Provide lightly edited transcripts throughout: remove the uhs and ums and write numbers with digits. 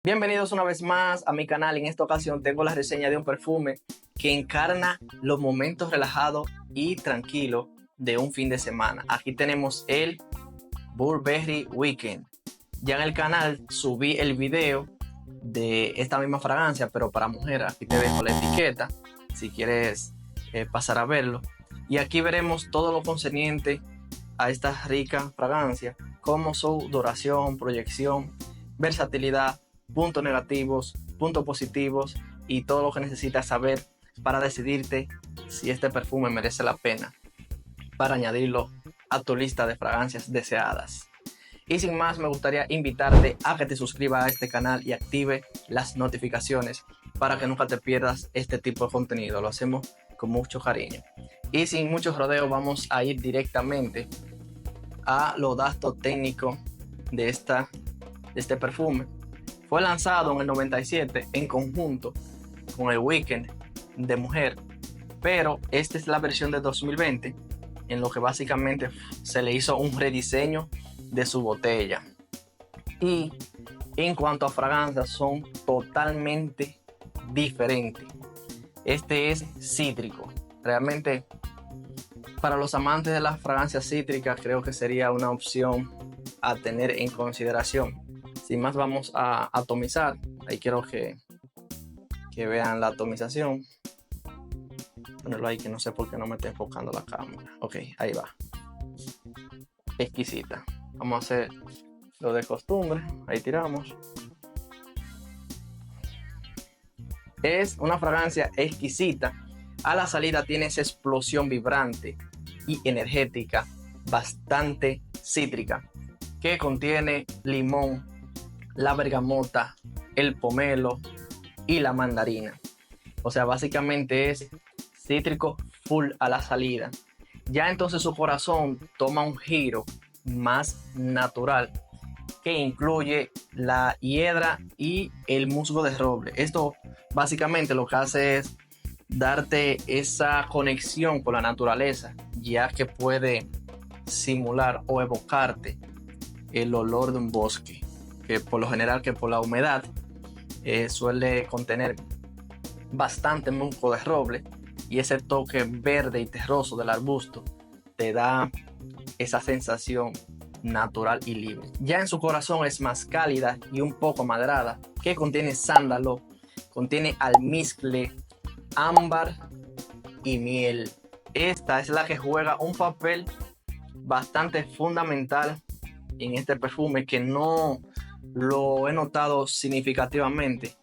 Bienvenidos una vez más a mi canal. En esta ocasión tengo la reseña de un perfume que encarna los momentos relajados y tranquilos de un fin de semana. Aquí tenemos el Burberry Weekend. Ya en el canal subí el video de esta misma fragancia, pero para mujer. Aquí te dejo la etiqueta si quieres pasar a verlo. Y aquí veremos todo lo concerniente a esta rica fragancia, como su duración, proyección, versatilidad, puntos negativos, puntos positivos y todo lo que necesitas saber para decidirte si este perfume merece la pena para añadirlo a tu lista de fragancias deseadas. Y sin más, me gustaría invitarte a que te suscribas a este canal y active las notificaciones para que nunca te pierdas este tipo de contenido. Lo hacemos con mucho cariño. Y sin muchos rodeos, vamos a ir directamente a los datos técnicos de este perfume. Fue lanzado en el 97 en conjunto con el Weekend de mujer, pero esta es la versión de 2020, en lo que básicamente se le hizo un rediseño de su botella. Y en cuanto a fragancias, son totalmente diferentes. Este es cítrico. Realmente, para los amantes de las fragancias cítricas, creo que sería una opción a tener en consideración. Sin más, vamos a atomizar. Ahí quiero que vean la atomización. Ponerlo ahí, que no sé por qué no me está enfocando la cámara. Ok, ahí va. Exquisita. Vamos a hacer lo de costumbre. Ahí tiramos. Es una fragancia exquisita. A la salida tiene esa explosión vibrante y energética, bastante cítrica, que contiene limón, la bergamota, el pomelo y la mandarina. O sea, básicamente es cítrico full a la salida. Ya entonces su corazón toma un giro más natural, que incluye la hiedra y el musgo de roble. Esto básicamente lo que hace es darte esa conexión con la naturaleza, ya que puede simular o evocarte el olor de un bosque, que por lo general, que por la humedad suele contener bastante musgo de roble, y ese toque verde y terroso del arbusto te da esa sensación natural y libre. Ya en su corazón es más cálida y un poco maderada, que contiene sándalo, contiene almizcle, ámbar y miel. Esta es la que juega un papel bastante fundamental en este perfume, que no lo he notado significativamente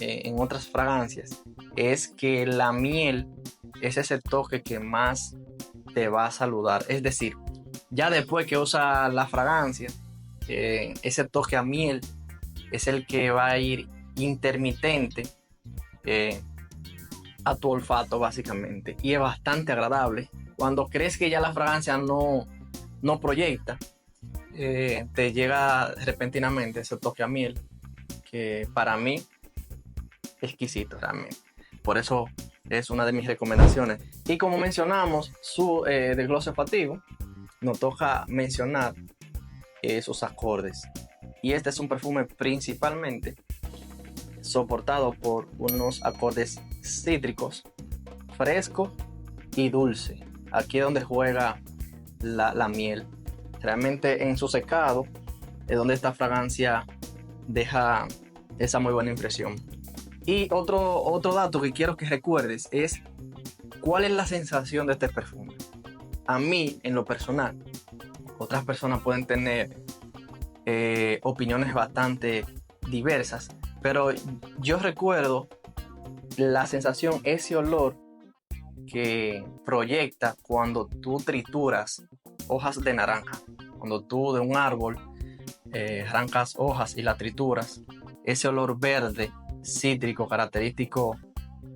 en otras fragancias. Es que la miel es ese toque que más te va a saludar. Es decir, ya después que usa la fragancia, ese toque a miel es el que va a ir intermitente a tu olfato básicamente, y es bastante agradable. Cuando crees que ya la fragancia no proyecta, te llega repentinamente ese toque a miel, que para mí es exquisito realmente. Por eso es una de mis recomendaciones. Y como mencionamos su desglose olfativo, nos toca mencionar sus acordes. Y este es un perfume principalmente soportado por unos acordes cítricos, fresco y dulce. Aquí es donde juega la miel. Realmente en su secado es donde esta fragancia deja esa muy buena impresión. Y otro dato que quiero que recuerdes es cuál es la sensación de este perfume. A mí, en lo personal, otras personas pueden tener opiniones bastante diversas, pero yo recuerdo la sensación, ese olor que proyecta cuando tú trituras hojas de naranja. Cuando tú de un árbol arrancas hojas y la trituras, ese olor verde cítrico característico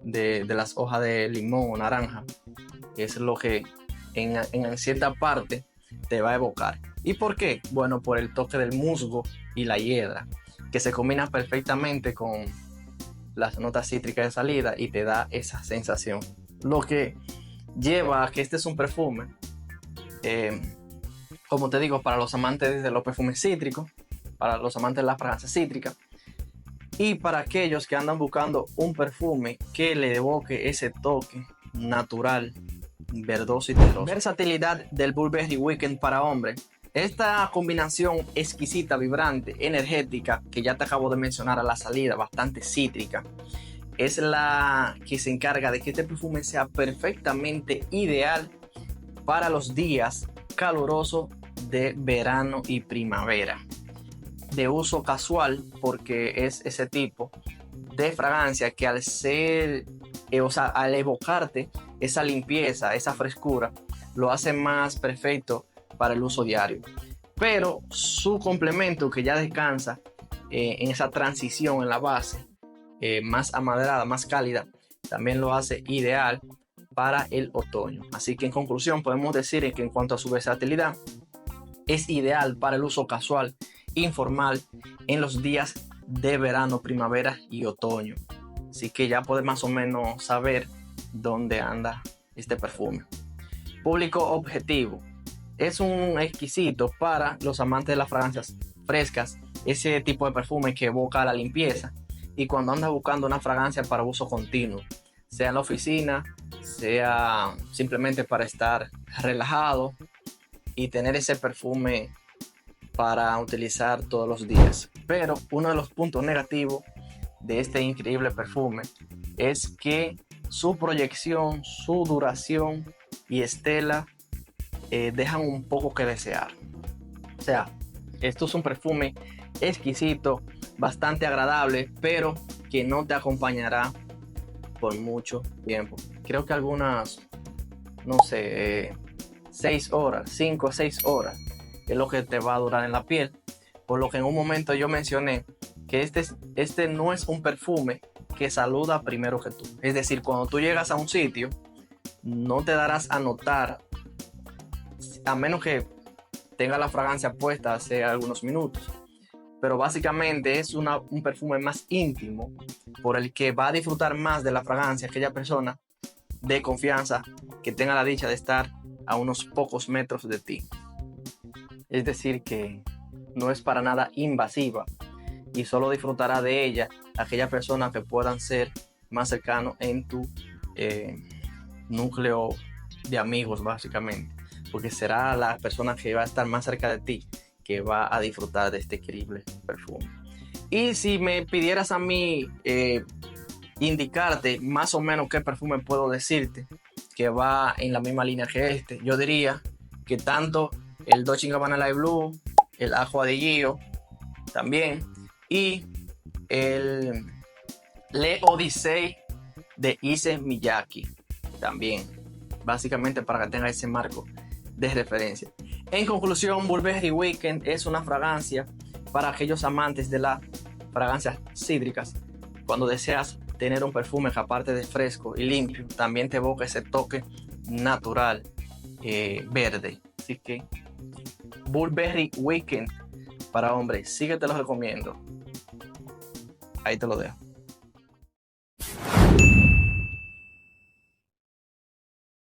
de las hojas de limón o naranja es lo que en cierta parte te va a evocar. ¿Y por qué? Bueno, por el toque del musgo y la hiedra, que se combina perfectamente con las notas cítricas de salida y te da esa sensación. Lo que lleva a que este es un perfume, como te digo, para los amantes de los perfumes cítricos, para los amantes de la fragancia cítrica, Y para aquellos que andan buscando un perfume que le evoque ese toque natural, verdoso y terroso. Versatilidad del Burberry Weekend para hombres. Esta combinación exquisita, vibrante, energética, que ya te acabo de mencionar a la salida, bastante cítrica, es la que se encarga de que este perfume sea perfectamente ideal para los días calurosos de verano y primavera. De uso casual, porque es ese tipo de fragancia que al ser, al evocarte esa limpieza, esa frescura, lo hace más perfecto para el uso diario. Pero su complemento, que ya descansa en esa transición en la base, más amaderada, más cálida, también lo hace ideal para el otoño. Así que en conclusión podemos decir que en cuanto a su versatilidad, es ideal para el uso casual, informal, en los días de verano, primavera y otoño. Así que ya puedes más o menos saber dónde anda este perfume. Público objetivo. Es un exquisito para los amantes de las fragancias frescas, ese tipo de perfume que evoca la limpieza, y cuando andas buscando una fragancia para uso continuo, sea en la oficina, sea simplemente para estar relajado y tener ese perfume para utilizar todos los días. Pero uno de los puntos negativos de este increíble perfume es que su proyección, su duración y estela dejan un poco que desear. O sea, esto es un perfume exquisito, bastante agradable, pero que no te acompañará por mucho tiempo. Creo que algunas, no sé, 6 horas, 5 o 6 horas es lo que te va a durar en la piel. Por lo que en un momento yo mencioné que este no es un perfume que saluda primero que tú. Es decir, cuando tú llegas a un sitio, no te darás a notar, a menos que tenga la fragancia puesta hace algunos minutos. Pero básicamente es un perfume más íntimo, por el que va a disfrutar más de la fragancia aquella persona de confianza que tenga la dicha de estar a unos pocos metros de ti. Es decir, que no es para nada invasiva y solo disfrutará de ella aquellas personas que puedan ser más cercanos en tu núcleo de amigos, básicamente, porque será la persona que va a estar más cerca de ti que va a disfrutar de este increíble perfume. Y si me pidieras a mí indicarte más o menos qué perfume puedo decirte que va en la misma línea que este, yo diría que tanto el Dolce & Gabbana Light Blue, el Acqua di Gio también, y el Le Odyssey de Issey Miyake también, básicamente para que tenga ese marco de referencia. En conclusión, Burberry Weekend es una fragancia para aquellos amantes de las fragancias cítricas. Cuando deseas tener un perfume que, aparte de fresco y limpio, también te evoca ese toque natural verde. Así que Burberry Weekend para hombres, sí que te lo recomiendo. Ahí te lo dejo.